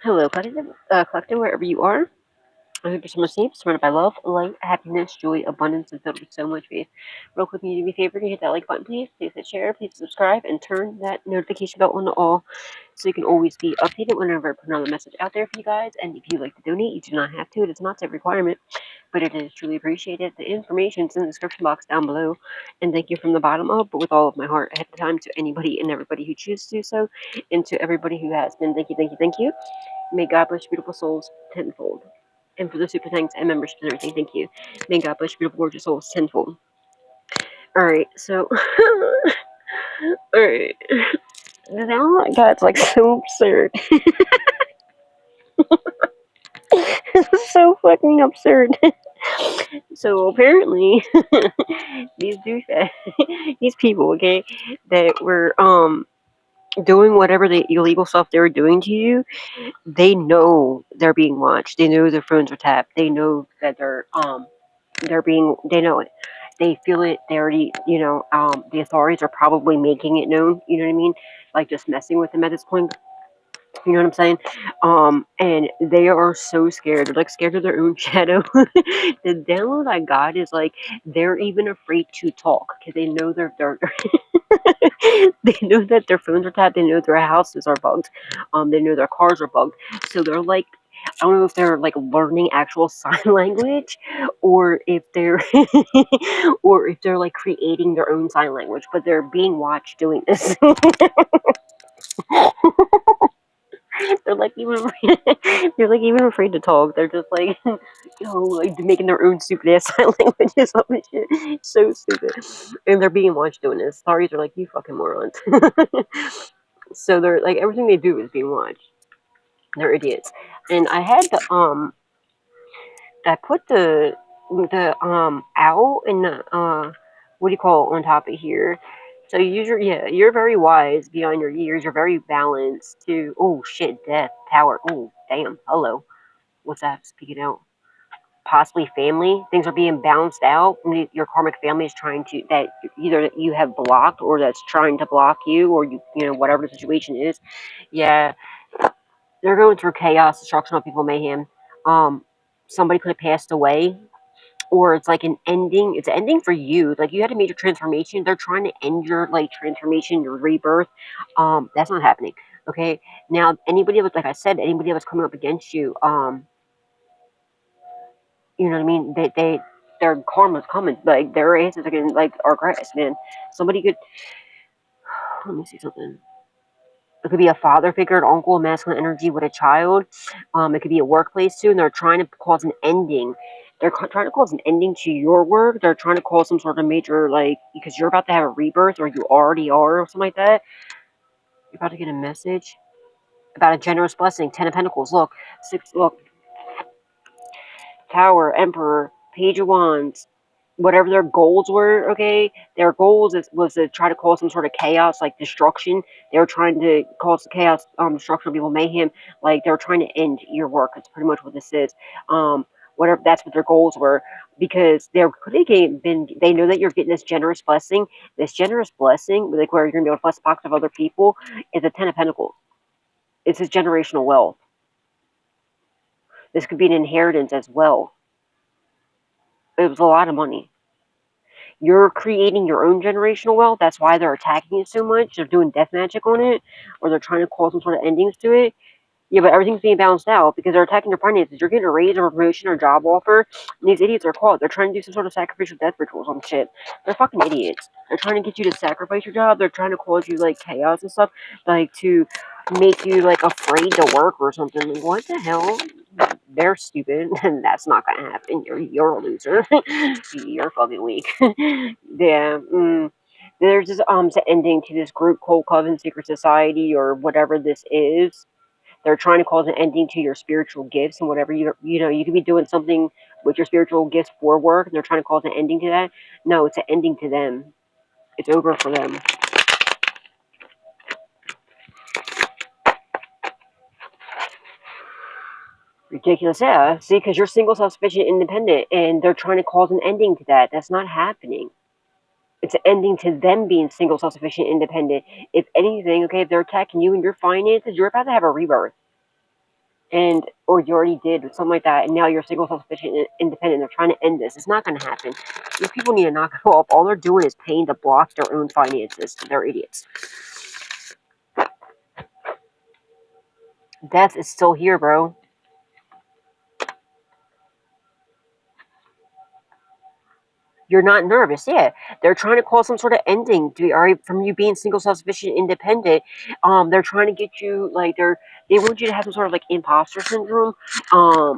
Hello, collective, wherever you are. I hope you're summer safe, surrounded by love, light, happiness, joy, abundance, and filled with so much faith. Real quick, you do me a favor, hit that like button, please. Please hit share, please subscribe, and turn that notification bell on to all so you can always be updated whenever I put another message out there for you guys. And if you'd like to donate, you do not have to. It is not a requirement, but it is truly appreciated. The information is in the description box down below. And thank you from the bottom up, but with all of my heart ahead of time to anybody and everybody who chooses to do so, and to everybody who has been. Thank you, thank you, thank you. May God bless your beautiful souls tenfold. And for the super thanks and memberships and everything, thank you. May God bless your beautiful, gorgeous souls tenfold. Alright, so. Alright. Now that's like so absurd. It's so fucking absurd. So apparently, these douchebags, these people, okay, that were doing whatever the illegal stuff they were doing to you, they know they're being watched. They know their phones are tapped. They know that they know it. They feel it. They already, the authorities are probably making it known. You know what I mean? Like just messing with them at this point. You know what I'm saying? And they are so scared. They're like scared of their own shadow. The download I got is like they're even afraid to talk because they know they're they know that their phones are tapped. They know their houses are bugged. They know their cars are bugged. So they're like, I don't know if they're like learning actual sign language, or if they're, or if they're like creating their own sign language. But they're being watched doing this. They're like even they're like even afraid to talk. They're just like like making their own stupid ass sign languages up and shit. So stupid. And they're being watched doing this. Authorities are like, you fucking morons. So they're like everything they do is being watched. They're idiots. And I had I put the owl in the what do you call it on top of here. So you're very wise beyond your years. You're very balanced to shit, death, power. Oh damn, hello. What's that speaking out? Possibly family. Things are being balanced out. Your karmic family is trying to that either you have blocked or that's trying to block you, or whatever the situation is. Yeah, they're going through chaos, destruction, people, mayhem. Somebody could have passed away, or it's like an ending. It's an ending for you. Like you had a major transformation. They're trying to end your like transformation, your rebirth. That's not happening. Okay. Now, anybody that was, like I said, anybody that was coming up against you, you know what I mean? Their karma's coming. Like their asses are getting like our grass, man. Somebody could. Let me see something. It could be a father figure, an uncle, masculine energy with a child. It could be a workplace too, and they're trying to cause an ending. They're trying to cause an ending to your work. They're trying to cause some sort of major, like, because you're about to have a rebirth, or you already are, or something like that. You're about to get a message about a generous blessing. 10 of Pentacles. Look. Look. Tower, Emperor, Page of Wands. Whatever their goals were, okay? Their goals was to try to cause some sort of chaos, like destruction. They were trying to cause chaos, destruction, people, mayhem. Like, they were trying to end your work. That's pretty much what this is. Whatever, that's what their goals were. Because they know that you're getting this generous blessing. This generous blessing, like where you're going to be able to bless box of other people, is a 10 of Pentacles. It's a generational wealth. This could be an inheritance as well. It was a lot of money. You're creating your own generational wealth. That's why they're attacking it so much. They're doing death magic on it, or they're trying to cause some sort of endings to it. Yeah, but everything's being balanced out because they're attacking your finances. You're getting a raise or a promotion or job offer, and these idiots are caught. They're trying to do some sort of sacrificial death rituals on shit. They're fucking idiots. They're trying to get you to sacrifice your job. They're trying to cause you, like, chaos and stuff, like, to make you, like, afraid to work or something. Like, what the hell? They're stupid, and that's not gonna happen. You're a loser. You're fucking weak. Yeah. There's this ending to this group, cult, coven, secret society, or whatever this is. They're trying to cause an ending to your spiritual gifts and whatever you could be doing something with your spiritual gifts for work, and they're trying to cause an ending to that. No, it's an ending to them. It's over for them. Ridiculous, yeah. See, because you're single, self-sufficient, independent, and they're trying to cause an ending to that. That's not happening. It's an ending to them being single, self-sufficient, independent. If anything, okay, if they're attacking you and your finances, you're about to have a rebirth. and or you already did something like that, and now you're single, self-sufficient, and independent. They're trying to end this. It's not going to happen. These people need to knock it off. All they're doing is paying to block their own finances. They're idiots. Death is still here, bro. You're not nervous. Yeah, they're trying to cause some sort of ending to from you being single, self-sufficient, independent. They're trying to get you like they want you to have some sort of like imposter syndrome,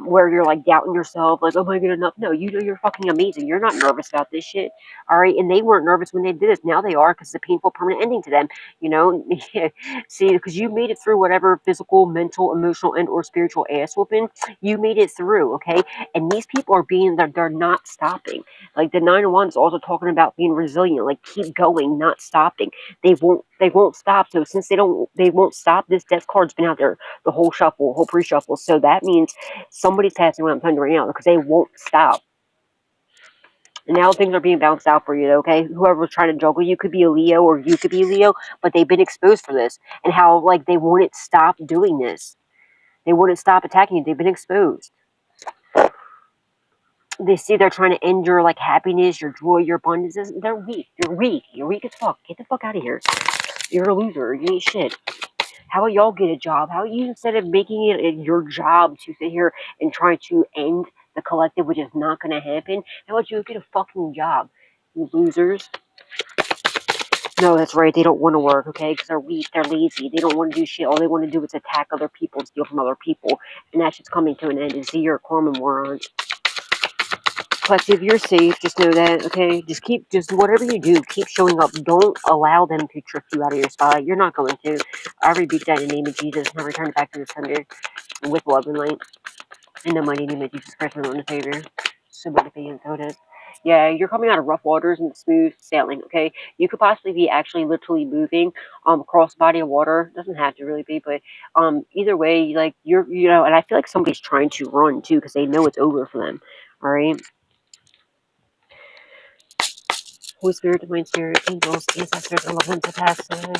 where you're like doubting yourself, like, oh my god, enough. No, you know you're fucking amazing. You're not nervous about this shit. All right, and they weren't nervous when they did this. Now they are because it's a painful, permanent ending to them. You know, see, because you made it through whatever physical, mental, emotional, and or spiritual ass whooping. You made it through, okay? And these people are they're not stopping. Like the 901 is also talking about being resilient, like keep going, not stopping. They won't stop. So since they won't stop, this death card's been out there the whole shuffle, whole pre-shuffle. So that means somebody's passing around time right now because they won't stop. And now things are being bounced out for you, okay? Whoever's trying to juggle you could be a Leo or you could be Leo, but they've been exposed for this. And how like they wouldn't stop doing this. They wouldn't stop attacking you. They've been exposed. They see they're trying to end your like happiness, your joy, your abundances. They're weak. You're weak. You're weak as fuck. Get the fuck out of here. You're a loser. You ain't shit. How about y'all get a job? How about you, instead of making it your job to sit here and try to end the collective, which is not going to happen, how about you get a fucking job? You losers. No, that's right. They don't want to work, okay? Because they're weak. They're lazy. They don't want to do shit. All they want to do is attack other people and steal from other people. And that shit's coming to an end. And see, you're a karma moron. Collective, you're safe. Just know that, okay? Just whatever you do, keep showing up. Don't allow them to trick you out of your spot. You're not going to. I rebuke that in the name of Jesus and I return it back to the sender with love and light. In the mighty name of Jesus Christ, my Lord and Savior. So much pain and so yeah, you're coming out of rough waters and smooth sailing, okay? You could possibly be actually literally moving across a body of water. Doesn't have to really be, but either way, like you know, and I feel like somebody's trying to run too because they know it's over for them. All right. Holy Spirit, Divine Spirit, angels, ancestors, and loved ones that passed away.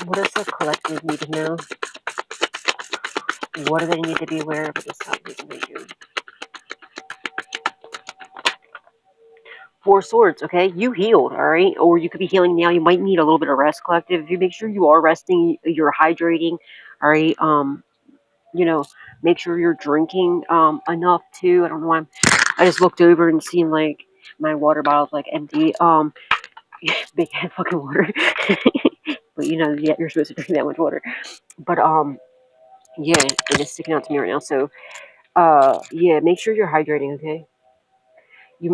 What does the collective need to know? What do they need to be aware of at this time? Four Swords, okay? You healed, all right? Or you could be healing now. You might need a little bit of rest, collective. If you make sure you are resting, you're hydrating, all right? You know, make sure you're drinking enough too. I don't know why I just looked over and seen like my water bottle's like empty. Big head fucking water. But you know, yeah, you're supposed to drink that much water. But yeah, it is sticking out to me right now. So yeah, make sure you're hydrating, okay?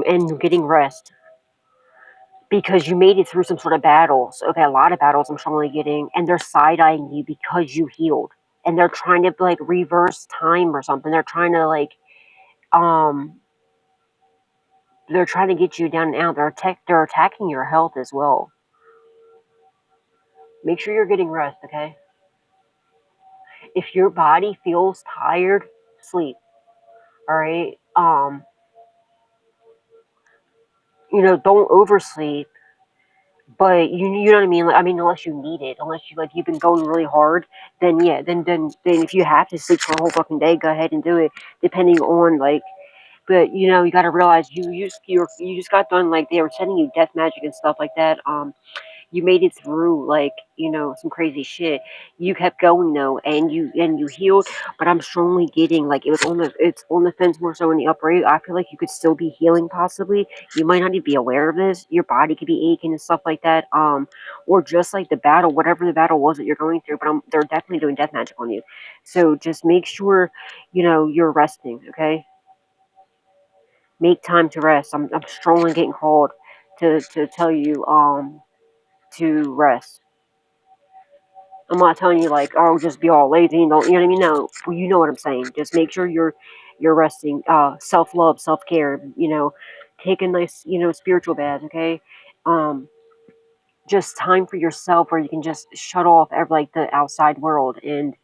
And getting rest. Because you made it through some sort of battles. Okay, a lot of battles I'm strongly getting, and they're side-eyeing you because you healed. And they're trying to like reverse time or something. They're trying to like they're trying to get you down and out. They're attacking your health as well. Make sure you're getting rest, okay? If your body feels tired, sleep. All right? You know, don't oversleep. But you know what I mean? Like, I mean, unless you need it, unless you've been going really hard, then yeah, then if you have to sleep for a whole fucking day, go ahead and do it. Depending on like, but you know, you got to realize you just got done like they were sending you death magic and stuff like that. You made it through like, you know, some crazy shit. You kept going though, and you healed. But I'm strongly getting like it's on the fence more so in the upright. I feel like you could still be healing possibly. You might not even be aware of this. Your body could be aching and stuff like that. Or just like the battle, whatever the battle was that you're going through. But they're definitely doing death magic on you. So just make sure, you know, you're resting. Okay, make time to rest. I'm strongly getting called to tell you to rest. I'm not telling you like, oh, just be all lazy and don't, you know what I mean? No, you know what I'm saying. Just make sure you're resting. Self love, self care. You know, take a nice, you know, spiritual bath. Okay, um, just time for yourself where you can just shut off like the outside world and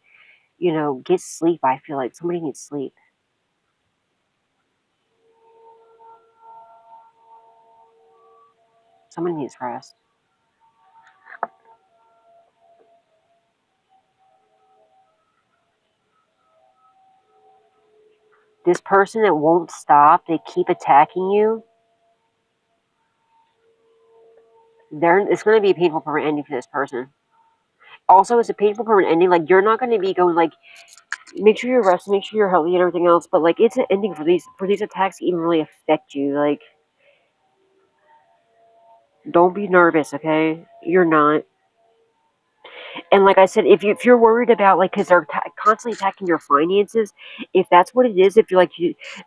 you know get sleep. I feel like somebody needs sleep. Somebody needs rest. this person that won't stop, they keep attacking you, it's going to be a painful permanent ending for this person. Also, it's a painful permanent ending. Like, you're not going to be going, like, make sure you're resting, make sure you're healthy and everything else, but, like, it's an ending for these attacks to even really affect you. Like, don't be nervous, okay? You're not. And like I said, if you're worried about, like, because they're constantly attacking your finances, if that's what it is, if you're like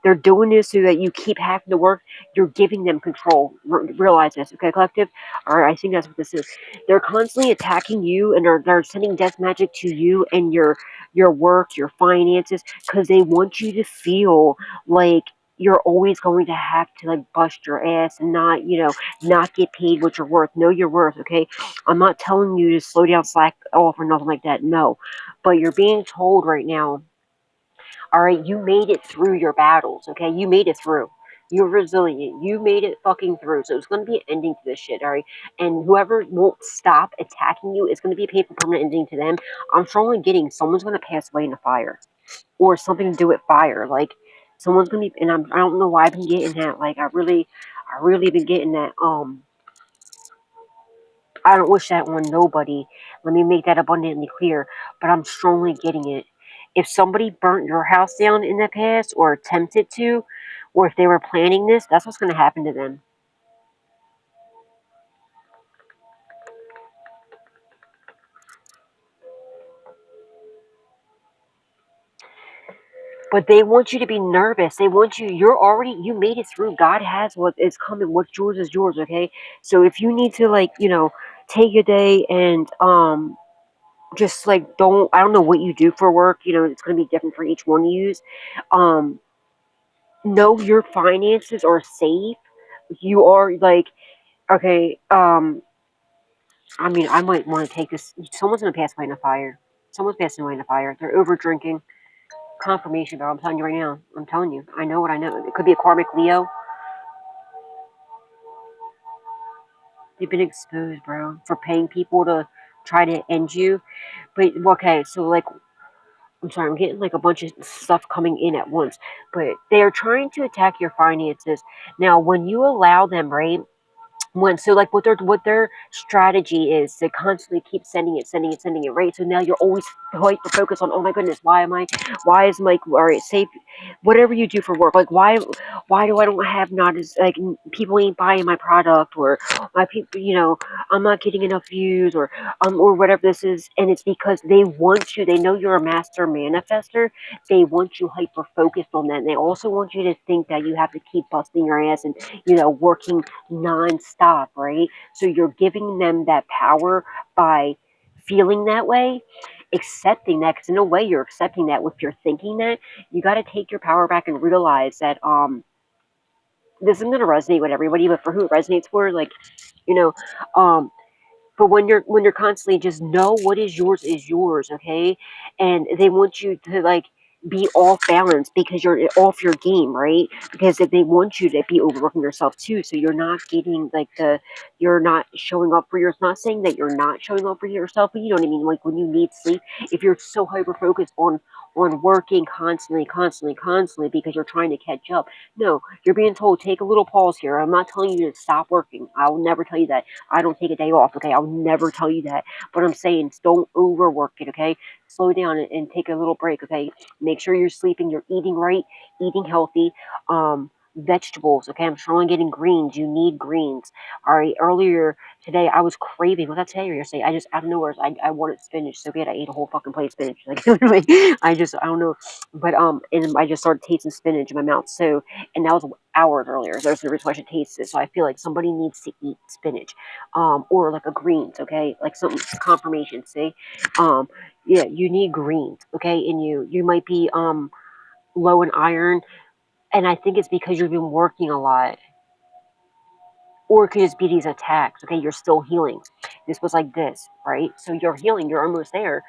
they're doing this so that you keep having to work, you're giving them control. Realize this, okay, collective? All right, I think that's what this is. They're constantly attacking you, and they're sending death magic to you and your work, your finances, because they want you to feel like you're always going to have to, like, bust your ass and not get paid what you're worth. Know your worth, okay? I'm not telling you to slow down, slack off, or nothing like that. No. But you're being told right now, all right, you made it through your battles, okay? You made it through. You're resilient. You made it fucking through. So it's going to be an ending to this shit, all right? And whoever won't stop attacking you, it's going to be a painful permanent ending to them. I'm strongly getting someone's going to pass away in a fire. Or something to do with fire. Like, someone's going to be, and I don't know why I've been getting that. Like, I really been getting that, I don't wish that on nobody. Let me make that abundantly clear. But I'm strongly getting it. If somebody burnt your house down in the past or attempted to, or if they were planning this, that's what's going to happen to them. But they want you to be nervous. They want you, you made it through. God has what is coming. What's yours is yours, okay? So if you need to, like, take a day and, just, like, I don't know what you do for work. It's going to be different for each one you use. Know your finances are safe. You are, like, okay, I mean, I might want to take this. Someone's going to pass away in a fire. Someone's passing away in a fire. They're over drinking. Confirmation, bro. I'm telling you right now. I'm telling you. I know what I know. It could be a karmic Leo. You've been exposed, bro, for paying people to try to end you. But, okay, so, like, I'm sorry, I'm getting, like, a bunch of stuff coming in at once. But they're trying to attack your finances. Now, when you allow them, right? So, like, what their strategy is to constantly keep sending it, right? So now you're always hyper focused on, oh my goodness, why is Mike, all right, safe, whatever you do for work, like, why do I don't have, not as, like, people ain't buying my product, or my people, I'm not getting enough views, or whatever this is. And it's because they know you're a master manifester. They want you hyper focused on that, and they also want you to think that you have to keep busting your ass and working non-stop, right? So you're giving them that power by feeling that way, accepting that, because in a way you're accepting that. If you're thinking that, you got to take your power back and realize that this isn't going to resonate with everybody, but for who it resonates for, like, you know um but when you're constantly, just know what is yours, okay? And they want you to, like, be off balance because you're off your game, right? Because if they want you to be overworking yourself too, so you're not getting, like, you're not showing up for yourself. Not saying that you're not showing up for yourself, but you know what I mean. Like, when you need sleep, if you're so hyper focused on working constantly because you're trying to catch up, no, you're being told, take a little pause here. I'm not telling you to stop working. I will never tell you that. I don't take a day off, okay? I'll never tell you that. But I'm saying, don't overwork it, okay? Slow down and take a little break, okay? Make sure you're sleeping, you're eating right, eating healthy. Vegetables, okay? I'm strongly getting greens. You need greens. All right, earlier today, I was craving, was that today or yesterday? I just, out of nowhere, I wanted spinach so bad. I ate a whole fucking plate of spinach. Like, literally, I don't know. But, and I just started tasting spinach in my mouth. So, and that was hours earlier. There's the reason why I should taste it. So I feel like somebody needs to eat spinach, or like a greens, okay? Like some confirmation, see? Yeah, you need greens, okay? And you might be low in iron, and I think it's because you've been working a lot. Or it could just be these attacks, okay? You're still healing. This was like this, right? So you're healing, you're almost there.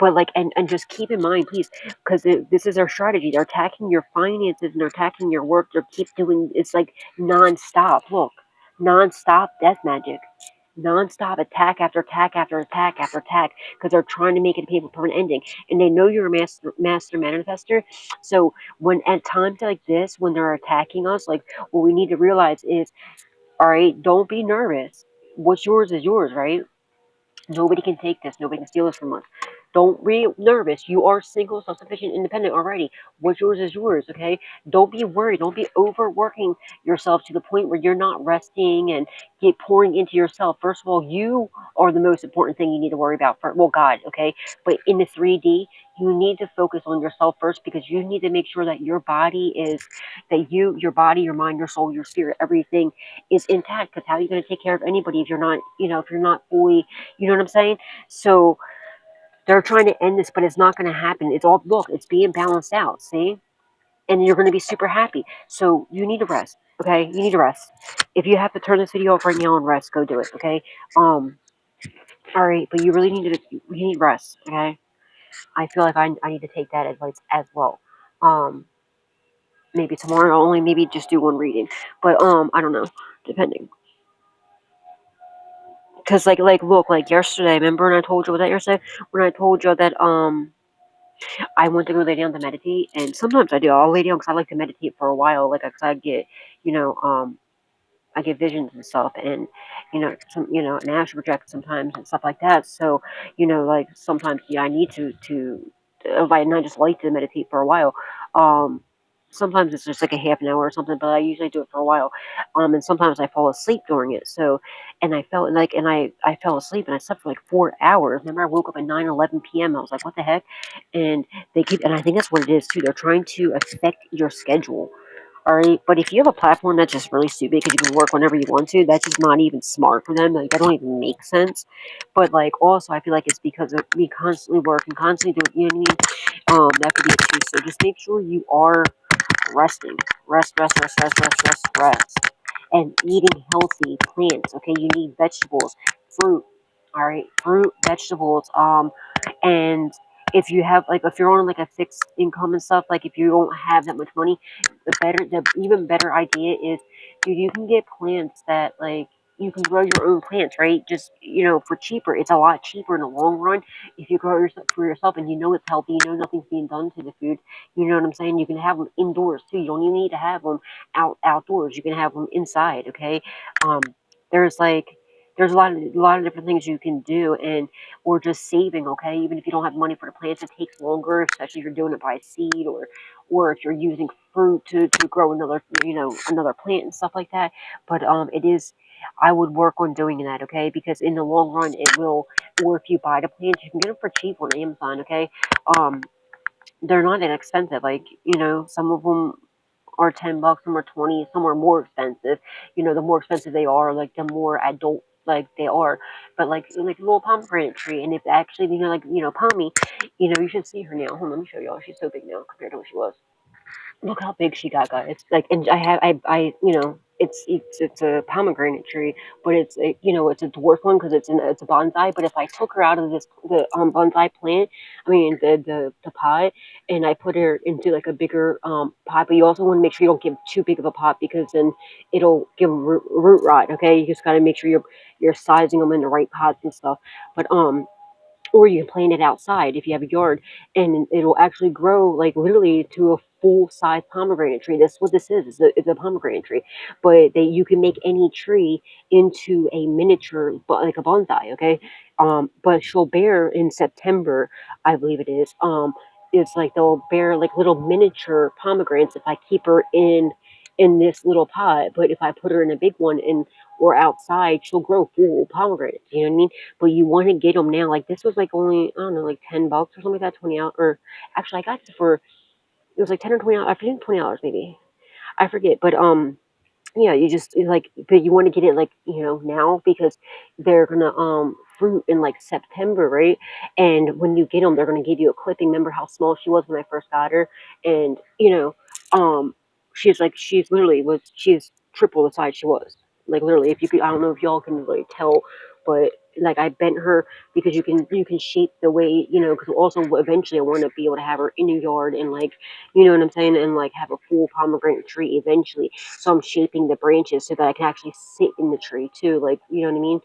But, like, and just keep in mind, please, because this is their strategy. They're attacking your finances and they're attacking your work. They keep doing, it's like nonstop. Look, nonstop death magic. nonstop attack after attack after attack after attack because they're trying to make it a paper permanent ending, and they know you're a master manifester. So when at times like this, when they're attacking us, like what we need to realize is, all right, don't be nervous. What's yours is yours, right? Nobody can take this. Nobody can steal this from us. Don't be nervous. You are single, self-sufficient, independent already. What's yours is yours, okay? Don't be worried. Don't be overworking yourself to the point where you're not resting and get pouring into yourself. First of all, you are the most important thing you need to worry about. Well, God, okay? But in the 3D, you need to focus on yourself first, because you need to make sure that your body is, your body, your mind, your soul, your spirit, everything is intact. Because how are you going to take care of anybody if you're not, if you're not fully, you know what I'm saying? So they're trying to end this, but it's not going to happen. It's all, look, it's being balanced out, see? And you're going to be super happy. So you need to rest, okay? You need to rest. If you have to turn this video off right now and rest, go do it, okay? All right, but you really you need rest, okay? I feel like I need to take that advice as well. Maybe tomorrow I'll only maybe just do one reading, but I don't know, depending. Cause like look, like yesterday, remember when I told you that yesterday? When I told you that I went to go lay down to meditate, and sometimes I do. I'll lay down because I like to meditate for a while, like because I get, you know, I get visions and stuff, and an astral project sometimes and stuff like that. So, like sometimes, yeah, I need to like not just like to meditate for a while. Sometimes it's just like a half an hour or something, but I usually do it for a while. And sometimes I fall asleep during it. So, and I felt like, and I fell asleep and I slept for like 4 hours. Remember, I woke up at 9:11 p.m. I was like, what the heck? And they keep, and I think that's what it is too. They're trying to affect your schedule. All right, but if you have a platform that's just really stupid because you can work whenever you want to, that's just not even smart for them. Like, that don't even make sense. But like, also, I feel like it's because of me constantly working, constantly doing, you know what I mean? That could be it too. So just make sure you are resting, rest, and eating healthy plants. Okay, you need vegetables, fruit. All right, fruit, vegetables. And if you have if you're on like a fixed income and stuff, like if you don't have that much money, the even better idea is, dude, you can get plants that like you can grow your own plants, right? Just for cheaper. It's a lot cheaper in the long run if you grow yourself for yourself, and it's healthy. Nothing's being done to the food. You know what I'm saying? You can have them indoors too. You don't even need to have them outdoors. You can have them inside. Okay. Um, there's a lot of different things you can do, and or just saving. Okay, even if you don't have money for the plants, it takes longer, especially if you're doing it by seed, or if you're using fruit to grow another plant and stuff like that. But it is. I would work on doing that, okay? Because in the long run, it will. Or if you buy the plants, you can get them for cheap on Amazon, okay? Um, they're not that expensive. Like, some of them are $10, some are 20, some are more expensive. The more expensive they are, like the more adult like they are. But like a little pomegranate tree, and if actually Pommy, you should see her now. Hold on, let me show y'all. She's so big now compared to what she was. Look how big she got, guys. It's like, and it's a pomegranate tree, but it's a dwarf one because it's a bonsai. But if I took her out of the bonsai plant, I mean the pot, and I put her into like a bigger pot, but you also want to make sure you don't give too big of a pot, because then it'll give root rot. Okay, you just got to make sure you're sizing them in the right pots and stuff. But or you can plant it outside if you have a yard, and it'll actually grow like literally to a full size pomegranate tree. That's what this is. It's a pomegranate tree, but you can make any tree into a miniature, like a bonsai. Okay, but she'll bear in September, I believe it is. It's like they'll bear like little miniature pomegranates if I keep her in this little pot. But if I put her in a big one or outside, she'll grow full pomegranates. You know what I mean? But you want to get them now. Like this was like only, I don't know, like $10 or something like that, 20 out. Or actually, I got it for, it was like 10 or 20 dollars. I forget, $20 maybe. I forget. But yeah, you just but you want to get it now, because they're gonna fruit in like September, right? And when you get them, they're gonna give you a clipping. Remember how small she was when I first got her, and she's triple the size she was. Like literally, if you could, I don't know if y'all can really tell, but like I bent her because you can shape the way, because also eventually I want to be able to have her in a yard, and you know what I'm saying, and like have a full pomegranate tree eventually. So I'm shaping the branches so that I can actually sit in the tree too, like, you know what I mean?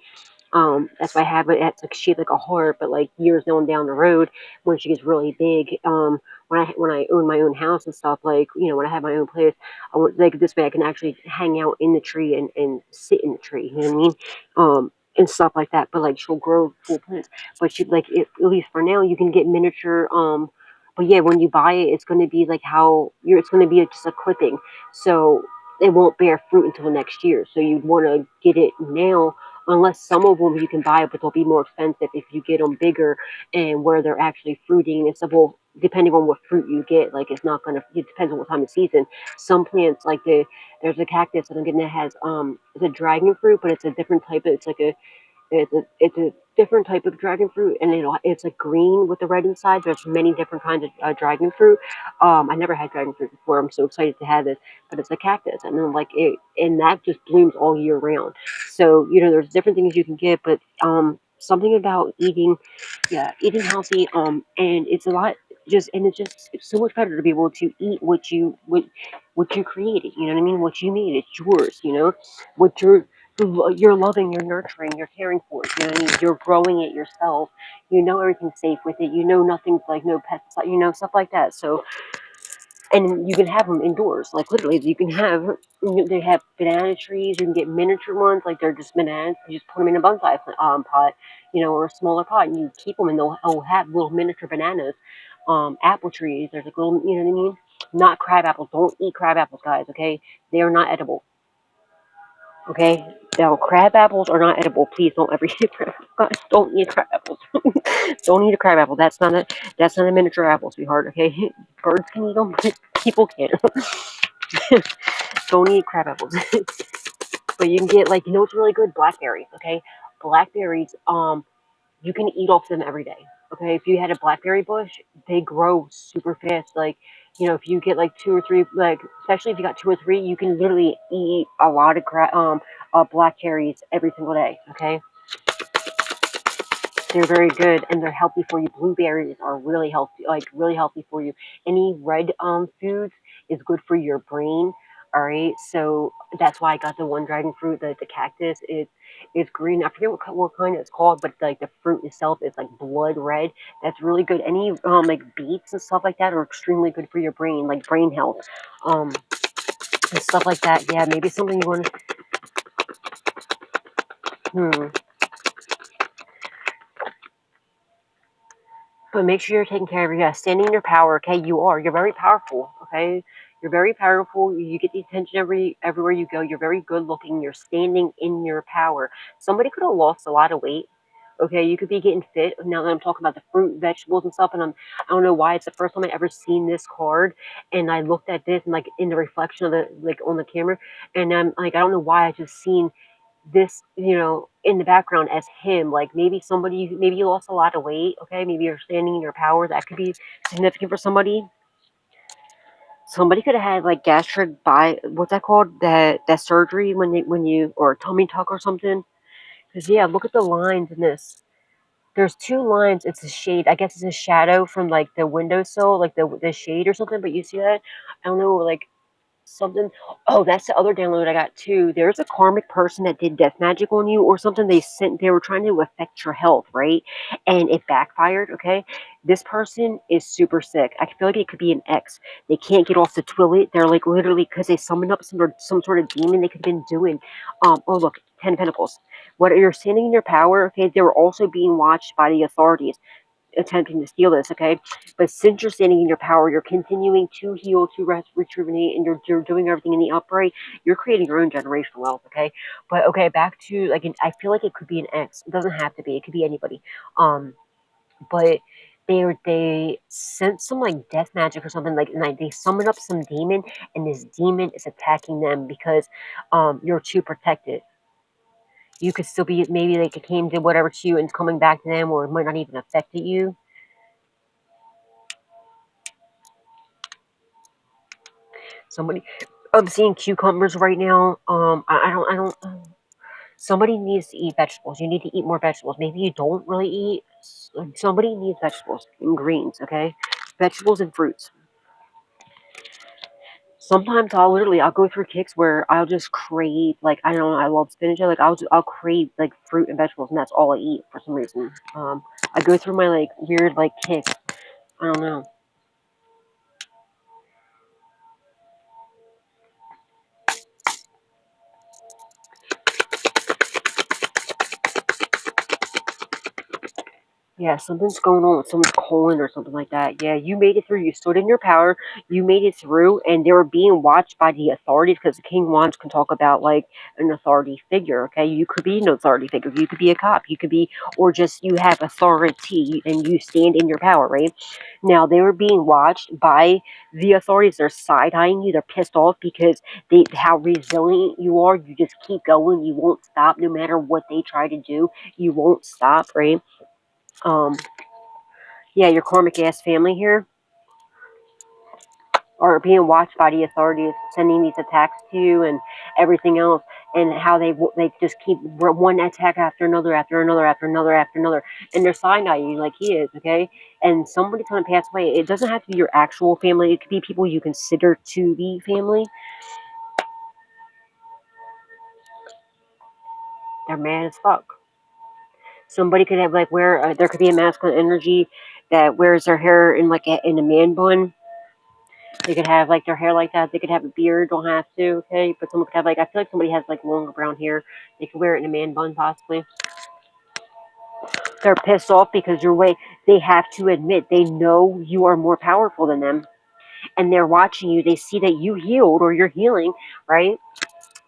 That's why I have it at like shaped like a heart, but like years on down the road, when she gets really big, when I own my own house and stuff, like when I have my own place, I want like this way I can actually hang out in the tree and sit in the tree. You know what I mean? And stuff like that. But like she'll grow full plants. But she like at least for now you can get miniature. But yeah, when you buy it, it's going to be like how you're. It's going to be just a clipping, so it won't bear fruit until next year. So you'd want to get it now, unless some of them you can buy, but they'll be more expensive if you get them bigger and where they're actually fruiting and stuff. Well, depending on what fruit you get, like it's not gonna. It depends on what time of season. Some plants, like there's a cactus that I'm getting that has it's a dragon fruit, but it's a different type. It's like it's a different type of dragon fruit, and it's like green with the red inside. There's many different kinds of dragon fruit. I never had dragon fruit before. I'm so excited to have it, but it's a cactus, and then like and that just blooms all year round. So there's different things you can get, but something about eating, yeah, eating healthy, and it's a lot. It's so much better to be able to eat what you created. You know what I mean? What you made, it's yours. What you're loving, you're nurturing, you're caring for it. You know what I mean? You're growing it yourself. You know everything's safe with it. You know nothing's like no pesticide. Stuff like that. So, and you can have them indoors. Like literally, you can have. They have banana trees. You can get miniature ones. Like they're just bananas. You just put them in a bonsai pot, or a smaller pot, and you keep them, and they'll have little miniature bananas. Apple trees. There's like little. You know what I mean? Not crab apples. Don't eat crab apples, guys. Okay, they are not edible. Okay, now crab apples are not edible. Please don't ever eat crab apples. Don't eat crab apples. Don't eat a crab apple. That's not a miniature apple, sweetheart. Okay, birds can eat them, but people can't. Don't eat crab apples. But you can get what's really good? Blackberries. Okay, blackberries. You can eat off them every day. Okay, if you had a blackberry bush, they grow super fast. If you get like two or three, especially if you got two or three, you can literally eat a lot of blackberries every single day. Okay, they're very good and they're healthy for you. Blueberries are really healthy for you. Any red foods is good for your brain. All right, so that's why I got the one dragon fruit, the cactus. It's green. I forget what kind it's called, but like the fruit itself is like blood red. That's really good. Any like beets and stuff like that are extremely good for your brain, like brain health, um, and stuff like that. Yeah, maybe something you want to. But make sure you're taking care of your standing in your power, okay? You're very powerful, okay? You're very powerful. You get the attention everywhere you go. You're very good looking. You're standing in your power. Somebody could have lost a lot of weight. Okay, you could be getting fit. Now that I'm talking about the fruit, vegetables, and stuff, and I don't know why it's the first time I ever seen this card, and I looked at this and like in the reflection of the on the camera, and I'm like I don't know why I just seen this, in the background as him. Like maybe you lost a lot of weight. Okay, maybe you're standing in your power. That could be significant for somebody. Somebody could have had like gastric what's that called? That surgery when you or tummy tuck or something. Because yeah, look at the lines in this. There's two lines. It's a shade. I guess it's a shadow from like the windowsill, like the shade or something. But you see that? I don't know, like something. Oh, that's the other download I got too. There's a karmic person that did death magic on you or something. They were trying to affect your health, right? And it backfired. Okay, this person is super sick. I feel like it could be an ex. They can't get off the toilet. They're like literally because they summoned up some sort of demon they could have been doing. Oh look, 10 of Pentacles. What you're standing in your power. Okay, they were also being watched by the authorities attempting to steal this, okay? But since you're standing in your power, you're continuing to heal, to rest, rejuvenate, and you're doing everything in the upright. You're creating your own generational wealth, okay? But okay, back to I feel like it could be an ex. It doesn't have to be. It could be anybody. But they sent some like death magic or something like, and they summon up some demon, and this demon is attacking them because you're too protected. You could still be, maybe like it came to whatever to you and it's coming back to them, or it might not even affect you. Somebody, I'm seeing cucumbers right now. I don't. Somebody needs to eat vegetables. You need to eat more vegetables. Maybe you don't really eat. Somebody needs vegetables and greens. Okay, vegetables and fruits. sometimes I'll go through kicks where I'll just crave, like, I don't know, I love spinach. Like, I'll crave like fruit and vegetables, and that's all I eat for some reason. I go through my like weird like kicks. I don't know. Yeah, something's going on with someone's colon or something like that. Yeah, you made it through. You stood in your power. You made it through, and they were being watched by the authorities because the King Wands can talk about like an authority figure. Okay, you could be an authority figure. You could be a cop. You could be, or just you have authority and you stand in your power. Right now, they were being watched by the authorities. They're side eyeing you. They're pissed off because they how resilient you are. You just keep going. You won't stop no matter what they try to do. You won't stop. Right. Um, yeah, your karmic ass family here are being watched by the authorities, sending these attacks to you and everything else, and how they just keep one attack after another, after another, after another, after another, and they're side eyeing you like he is, okay? And somebody's gonna pass away. It doesn't have to be your actual family. It could be people you consider to be family. They're mad as fuck. Somebody could have like there could be a masculine energy that wears their hair in like in a man bun. They could have like their hair like that. They could have a beard. Don't have to, okay? But someone could have like I feel like somebody has like longer brown hair. They could wear it in a man bun possibly. They're pissed off because your way. They have to admit they know you are more powerful than them, and they're watching you. They see that you healed or you're healing, right?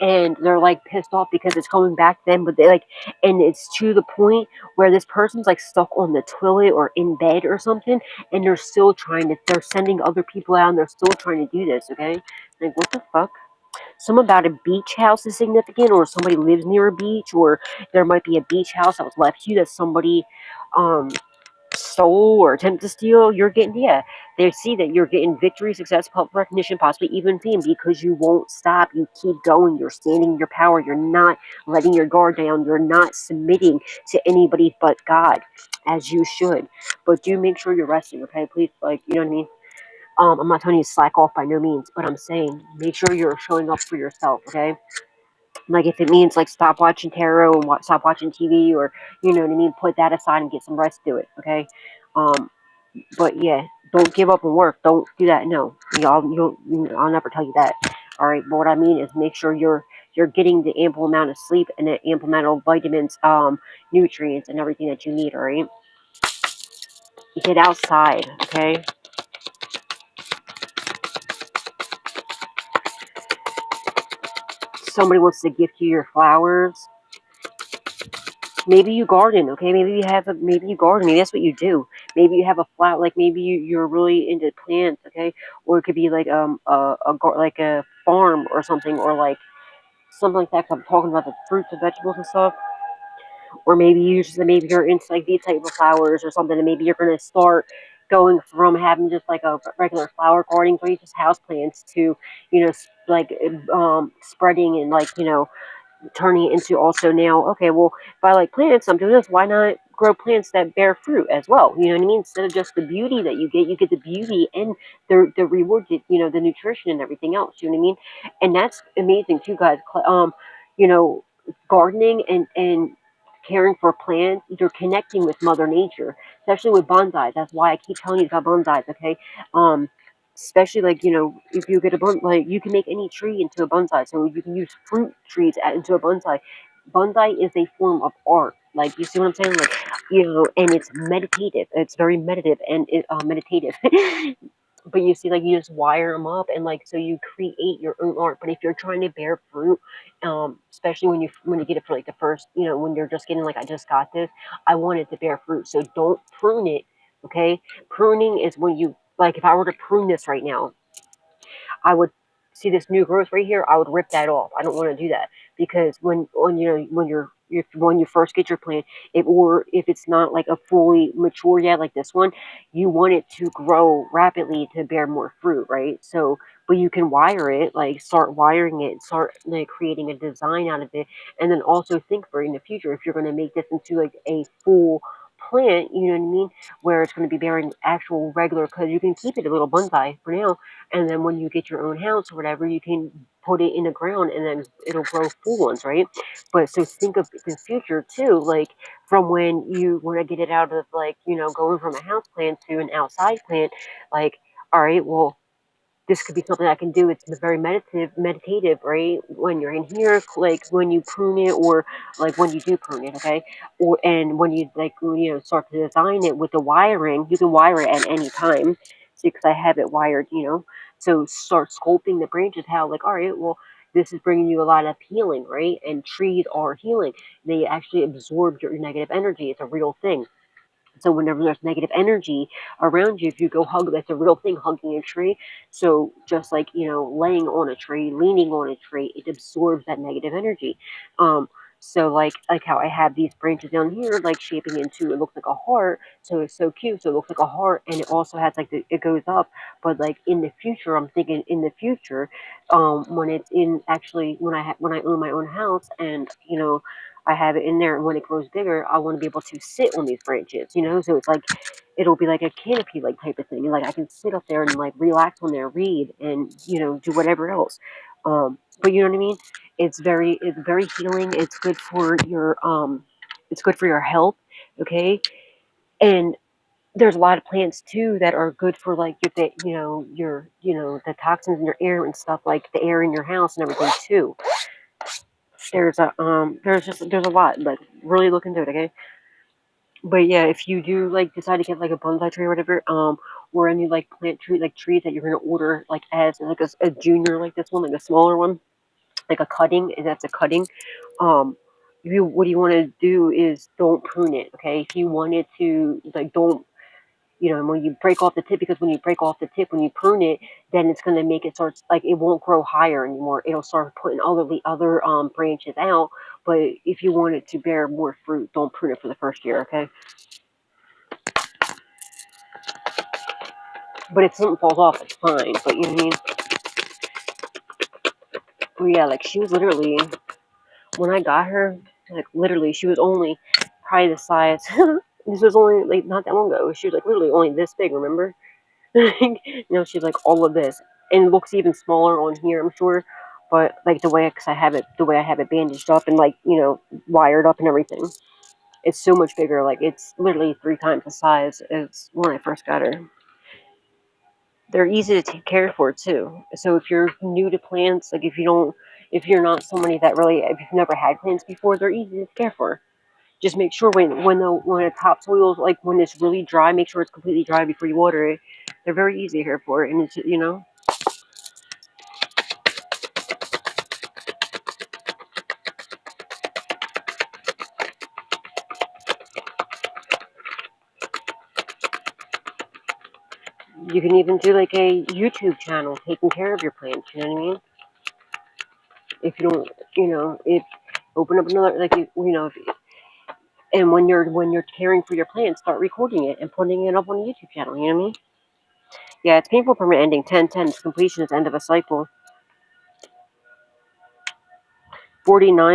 And they're like pissed off because it's coming back to them, but they like, and it's to the point where this person's like stuck on the toilet or in bed or something, and they're sending other people out and they're still trying to do this, okay? Like, what the fuck? Something about a beach house is significant, or somebody lives near a beach, or there might be a beach house that was left to you that somebody, um, stole or attempt to steal. You're getting, yeah, they see that you're getting victory, success, public recognition, possibly even fame because you won't stop. You keep going. You're standing in your power. You're not letting your guard down. You're not submitting to anybody but God, as you should. But do make sure you're resting, okay? Please, like, you know what I mean? I'm not telling you to slack off by no means, but I'm saying make sure you're showing up for yourself, okay? Like if it means like stop watching tarot and stop watching TV, or you know what I mean, put that aside and get some rest. Do it, okay? Um, but yeah, don't give up on work. Don't do that. No, I'll never tell you that. All right, but what I mean is make sure you're getting the ample amount of sleep and the ample amount of vitamins, nutrients, and everything that you need. All right, get outside. Okay. Somebody wants to gift you your flowers. Maybe you garden, okay? Maybe you garden. Maybe that's what you do. Maybe you have a flat, like maybe you're really into plants, okay? Or it could be like like a farm or something, or like something like that. 'Cause I'm talking about the fruits and vegetables and stuff. Or maybe you're into like these type of flowers or something, and maybe you're gonna start going from having just like a regular flower garden where you just house plants to, like spreading and like turning it into also now, okay, well, if I like plants, I'm doing this, why not grow plants that bear fruit as well? You know what I mean? Instead of just the beauty that you get the beauty and the reward, the nutrition and everything else. You know what I mean? And that's amazing too, guys. You know, gardening and caring for plants, you're connecting with Mother Nature, especially with bonsai. That's why I keep telling you about bonsais, okay? Um, especially like if you get like you can make any tree into a bonsai, so you can use fruit trees into a bonsai. Bonsai is a form of art, like you see what I'm saying, like and it's meditative. It's very meditative and meditative. But you see, like you just wire them up, and like so you create your own art. But if you're trying to bear fruit, especially when you get it for like the first, when you're just getting like I just got this, I want it to bear fruit. So don't prune it. Okay, pruning is when you like if I were to prune this right now, I would see this new growth right here. I would rip that off. I don't want to do that because when you first get your plant, if it's not like a fully mature yet, like this one, you want it to grow rapidly to bear more fruit, right? So, but you can wire it, like start wiring it, start like creating a design out of it, and then also think for in the future if you're going to make this into like a full plant, you know what I mean, where it's going to be bearing actual regular, because you can keep it a little bonsai for now, and then when you get your own house or whatever, you can put it in the ground and then it'll grow full ones, right? But so think of the future too, like from when you want to get it out of, like, you know, going from a house plant to an outside plant, like, all right, well, this could be something I can do. It's very meditative, right? When you're in here, like when you prune it, or like when you do prune it, okay? Or and when you, like, you know, start to design it with the wiring, you can wire it at any time. See, because I have it wired, you know. So start sculpting the branches. How, like, all right, well, this is bringing you a lot of healing, right? And trees are healing. They actually absorb your negative energy. It's a real thing. So whenever there's negative energy around you, if you go hug, that's a real thing, hugging a tree. So just like, you know, laying on a tree, leaning on a tree, it absorbs that negative energy. Um, so like how I have these branches down here, like shaping into, it looks like a heart. So it's so cute. So it looks like a heart, and it also has like it goes up. But like in the future, I'm thinking in the future, when it's in, actually when I own my own house, and you know, I have it in there, and when it grows bigger, I want to be able to sit on these branches, you know? So it's like, it'll be like a canopy, like, type of thing. And like, I can sit up there and like relax on there, read, and, you know, do whatever else. But you know what I mean? It's very healing. It's good for your health. Okay. And there's a lot of plants too that are good for, like, you know, the toxins in your air and stuff, like the air in your house and everything too. There's a lot, like, really look into it, okay? But yeah, if you do, like, decide to get like a bonsai tree or whatever, or any like plant tree, like trees that you're gonna order, like as like a junior, like this one, like a smaller one, like a cutting, and that's a cutting. Um, what you want to do is don't prune it, okay? If you wanted to, like, don't, you know, when you break off the tip, because when you break off the tip, when you prune it, then it's going to make it start, like, it won't grow higher anymore. It'll start putting other branches out. But if you want it to bear more fruit, don't prune it for the first year, okay? But if something falls off, it's fine. But you know what I mean? But yeah, like, she was literally, when I got her, like, literally, she was only probably the size. This was only like not that long ago. She was like literally only this big, remember? You know, she's like all of this, and it looks even smaller on here, I'm sure. But like the way, cause the way I have it bandaged up and, like, you know, wired up and everything, it's so much bigger. Like, it's literally 3 times the size as when I first got her. They're easy to take care for too. So if you're new to plants, like if you're not somebody that really, if you've never had plants before, they're easy to care for. Just make sure when the topsoil, like when it's really dry, make sure it's completely dry before you water it. They're very easy here for it, and it's, you know. You can even do like a YouTube channel taking care of your plants. You know what I mean? If you don't, you know, if open up another, like, you know, and when you're caring for your plants, start recording it and putting it up on a YouTube channel. You know what I mean? Yeah, it's painful permanent ending. 10-10 completion is end of a cycle. 49.